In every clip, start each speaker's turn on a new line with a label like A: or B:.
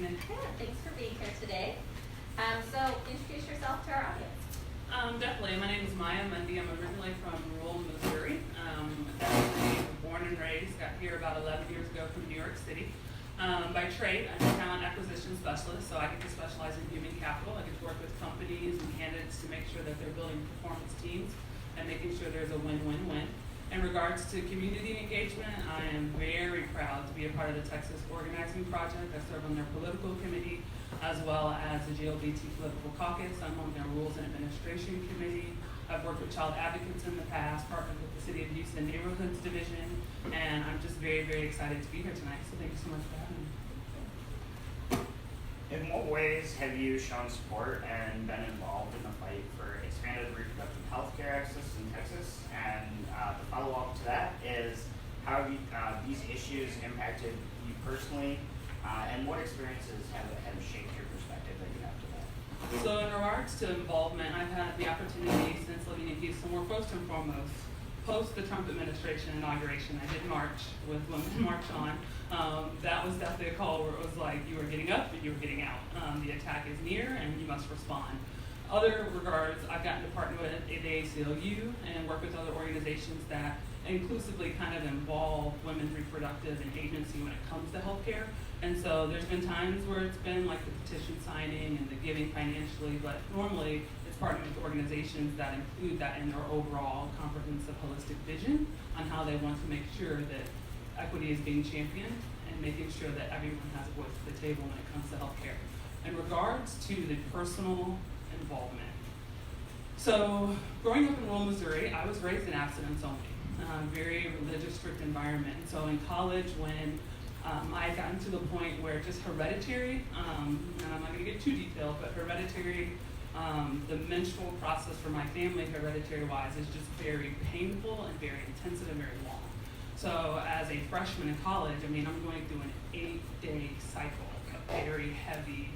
A: evening.
B: Good, thanks for being here today. So introduce yourself to our audience.
A: Definitely. My name is Mundy. I'm originally from rural Missouri. Actually born and raised, got here about 11 years ago from New York City. By trade, I'm a talent acquisition specialist, so I get to specialize in human capital. I get to work with companies and candidates to make sure that they're building performance teams and making sure there's a win-win-win. In regards to community engagement, I am very proud to be a part of the Texas Organizing Project. I serve on their political committee as well as the GLBT Political Caucus. I'm on their Rules and Administration Committee. I've worked with child advocates in the past, partnered with the City of Houston Neighborhoods Division, and I'm just very, very excited to be here tonight. So thank you so much for having me.
C: In what ways have you shown support and been involved in the fight for expanded reproductive health care access in Texas? And the follow-up to that is, how have these issues impacted you personally, and what experiences have shaped your perspective that you have today?
A: So in regards to involvement, I've had the opportunity since living in Houston, where first and foremost, post the Trump administration inauguration, I did march with Women March On. That was definitely a call where it was like you were getting up and you were getting out. The attack is near and you must respond. Other regards, I've gotten to partner with the ACLU and work with other organizations that inclusively kind of involve women's reproductive and agency when it comes to healthcare. And so there's been times where it's been like the petition signing and the giving financially, but normally it's partnering with organizations that include that in their overall comprehensive holistic vision on how they want to make sure that equity is being championed and making sure that everyone has a voice at the table when it comes to healthcare. In regards to the personal involvement. So growing up in rural Missouri, I was raised in abstinence only, very religious, strict environment. And so in college, when I had gotten to the point where just hereditary, and I'm not gonna get too detailed, but hereditary, the menstrual process for my family, hereditary-wise, is just very painful and very intensive and very long. So as a freshman in college, I mean, I'm going through an 8-day cycle of very heavy,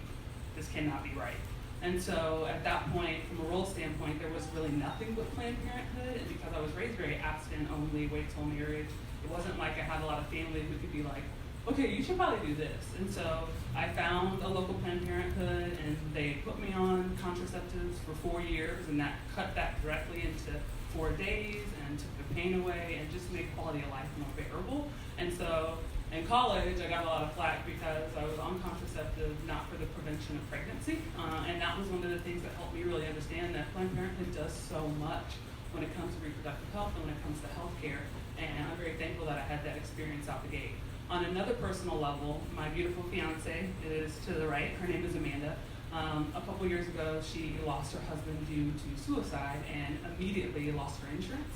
A: this cannot be right. And so at that point, from a role standpoint, there was really nothing but Planned Parenthood, and because I was raised very abstinent only, wait till marriage, it wasn't like I had a lot of family who could be like, okay, you should probably do this. And so I found a local Planned Parenthood, and they put me on contraceptives for 4 years, and that cut that directly into 4 days and took the pain away and just made quality of life more bearable. And so in college, I got a lot of flack because I was on contraceptive not for the prevention of pregnancy. And that was one of the things that helped me really understand that Planned Parenthood does so much when it comes to reproductive health and when it comes to healthcare. And I'm very thankful that I had that experience out the gate. On another personal level, my beautiful fiance is to the right. Her name is Amanda. A couple years ago, she lost her husband due to suicide and immediately lost her insurance.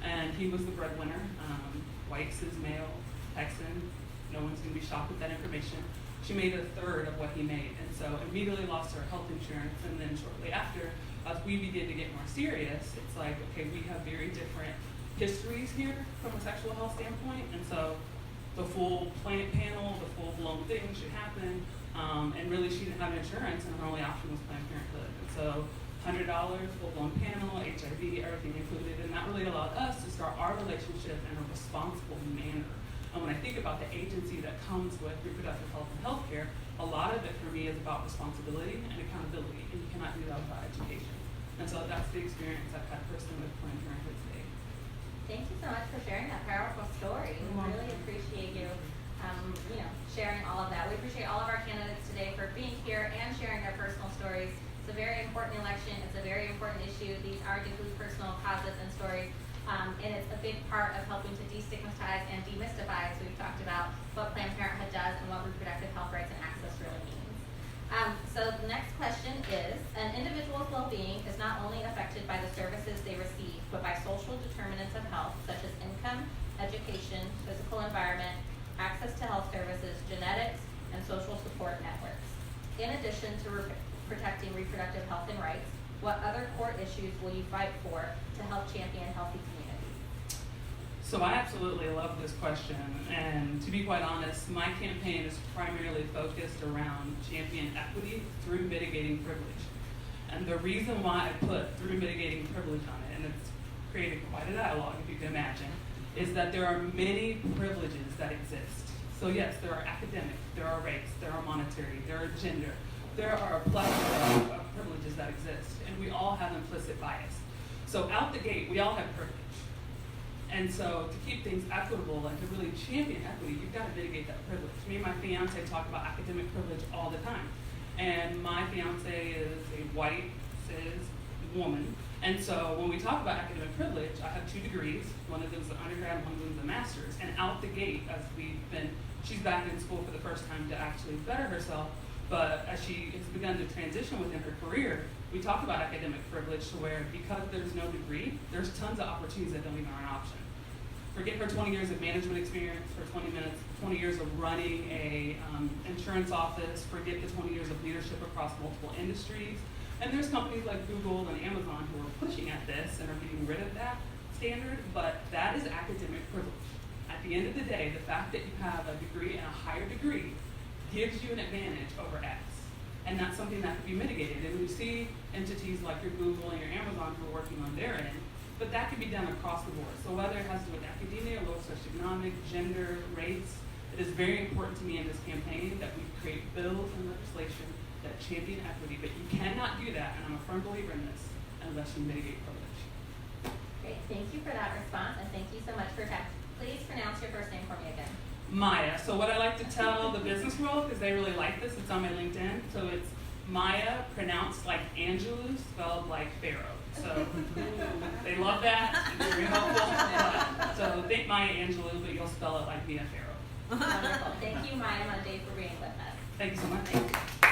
A: And he was the breadwinner, white, cis male, Texan. No one's gonna be shocked with that information. She made a third of what he made, and so immediately lost her health insurance. And then shortly after, as we began to get more serious, it's like, okay, we have very different histories here from a sexual health standpoint, and so the full plant panel, the full-blown thing should happen, and really she didn't have insurance, and her only option was Planned Parenthood. And so $100, full-blown panel, HIV, everything included, and that really allowed us to start our relationship in a responsible manner. And when I think about the agency that comes with reproductive health and healthcare, a lot of it for me is about responsibility and accountability, and you cannot do that without education. And so that's the experience I've had personally with Planned Parenthood today.
B: Thank you so much for sharing that powerful story. We really appreciate you, sharing all of that. We appreciate all of our candidates today for being here and sharing their personal stories. It's a very important election. It's a very important issue. These are deeply personal causes and stories. And it's a big part of helping to destigmatize and demystify, as we've talked about, what Planned Parenthood does and what reproductive health rights and access really means. So the next question is, an individual's well-being is not only affected by the services they receive, but by social determinants of health, such as income, education, physical environment, access to health services, genetics, and social support networks. In addition to protecting reproductive health and rights, what other core issues will you fight for to help champion healthy communities?
A: So I absolutely love this question, and to be quite honest, my campaign is primarily focused around champion equity through mitigating privilege. And the reason why I put through mitigating privilege on it, and it's created quite a dialogue if you can imagine, is that there are many privileges that exist So yes, there are academic, there are race, there are monetary, there are gender, there are a plethora of privileges that exist, and we all have implicit bias. So out the gate, we all have privilege. And so to keep things equitable and to really champion equity, you've got to mitigate that privilege. Me and my fiance talk about academic privilege all the time. And my fiance is a white, cis woman. And so when we talk about academic privilege, I have 2 degrees. One of them is an undergrad, one of them is a master's. And out the gate, she's back in school for the first time to actually better herself. But as she has begun to transition within her career, we talk about academic privilege to where because there's no degree, there's tons of opportunities that don't even are an option. Forget her 20 years of management experience, her 20 years of running a insurance office, forget the 20 years of leadership across multiple industries. And there's companies like Google and Amazon who are pushing at this and are getting rid of that standard, but that is academic privilege. At the end of the day, the fact that you have a degree and a higher degree gives you an advantage over X. And that's something that can be mitigated. And we see entities like your Google and your Amazon who are working on their end, but that can be done across the board. So whether it has to do with academia, local socioeconomic, gender, race, it is very important to me in this campaign that we create bills and legislation that champion equity, but you cannot do that, and I'm a firm believer in this, unless you mitigate privilege.
B: Great, thank you for that response, and thank you so much for that. Please pronounce your first name for me again.
A: Maya. So what I like to tell the business world, because they really like this, it's on my LinkedIn, so it's Maya, pronounced like Angelou, spelled like Pharaoh. So they love that, it's very helpful. So think Maya Angelou, but you'll spell it like Mia Pharaoh.
B: Wonderful. Thank you, Maya Mundy, for being with us.
A: Thank you so much.